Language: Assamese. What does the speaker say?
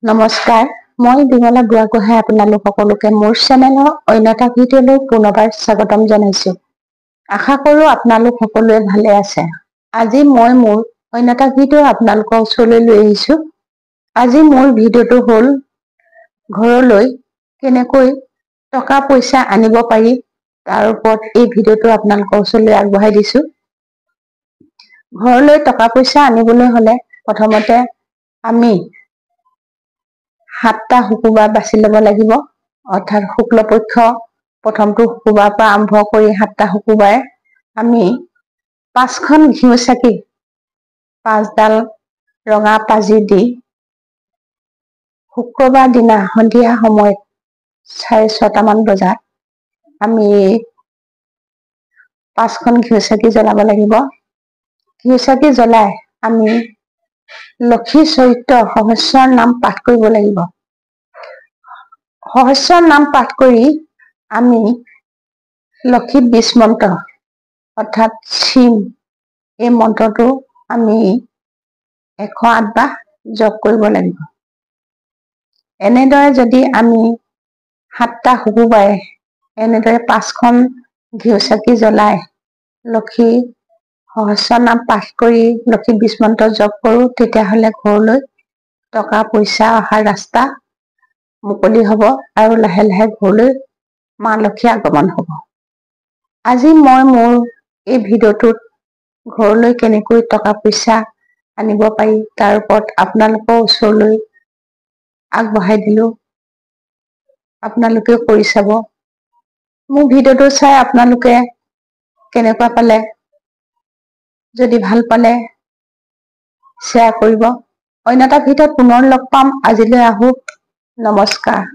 নমস্কাৰ, মই বিমলা বুঢ়াগোহাঁই আপোনালোক সকলোকে মোৰ চেনেলৰ অন্য এটা ভিডিঅ'লৈ পুনৰবাৰ স্বাগতম জনাইছো। আশা কৰো আপোনালোক সকলোৱে ভালে আছে। আজি মই মোৰ অন্য এটা ভিডিঅ' আপোনালোকৰ ওচৰলৈ লৈ আহিছো। আজি মোৰ ভিডিঅ'টো হ'ল ঘৰলৈ কেনেকৈ টকা পইচা আনিব পাৰি তাৰ ওপৰত এই ভিডিঅ'টো আপোনালোকৰ ওচৰলৈ আগবঢ়াই দিছো। ঘৰলৈ টকা পইচা আনিবলৈ হ'লে প্ৰথমতে আমি 7টা শুকুৰবাৰ বাছি ল'ব লাগিব। অৰ্থাৎ শুক্লপক্ষ প্ৰথমটো শুকুৰবাৰৰ পৰা আৰম্ভ কৰি 7টা শুকুৰবাৰে আমি 5খন ঘিউ চাকি 5ডাল ৰঙা পাজি দি শুক্ৰবাৰ দিনা সন্ধিয়া সময়ত 6:30মান বজাত আমি 5খন ঘিউ চাকি জ্বলাব লাগিব। ঘিউ চাকি জ্বলাই আমি লক্ষী চৰিত্ৰ সহস্ৰৰ নাম পাঠ কৰিব লাগিব। সহস্ৰৰ নাম পাঠ কৰি আমি লক্ষী বীজ মন্ত্ৰ অৰ্থাৎ চিম এই মন্ত্ৰটো আমি 108 বাৰ জপ কৰিব লাগিব। এনেদৰে যদি আমি 7টা শুকুৰবাৰে এনেদৰে 5খন ঘিউ চাকি জ্বলাই লক্ষী সহস্ৰ নাম পাঠ কৰি লক্ষী বীজ মন্ত্ৰ জপ কৰো, তেতিয়াহ'লে ঘৰলৈ টকা পইচা অহাৰ ৰাস্তা মুকলি হ'ব আৰু লাহে লাহে ঘৰলৈ মা লক্ষী আগমন হ'ব। আজি মই মোৰ এই ভিডিঅ'টোত ঘৰলৈ কেনেকৈ টকা পইচা আনিব পাৰি তাৰ ওপৰত আপোনালোকৰ ওচৰলৈ আগবঢ়াই দিলো। আপোনালোকেও কৰি চাব। মোৰ ভিডিঅ'টো চাই আপোনালোকে কেনেকুৱা পালে, যদি ভাল পালে শ্বেয়াৰ কৰিব। অন্য এটা ভিডিঅ'ত পুনৰ লগ পাম। আজিলৈ আহো। নমস্কাৰ।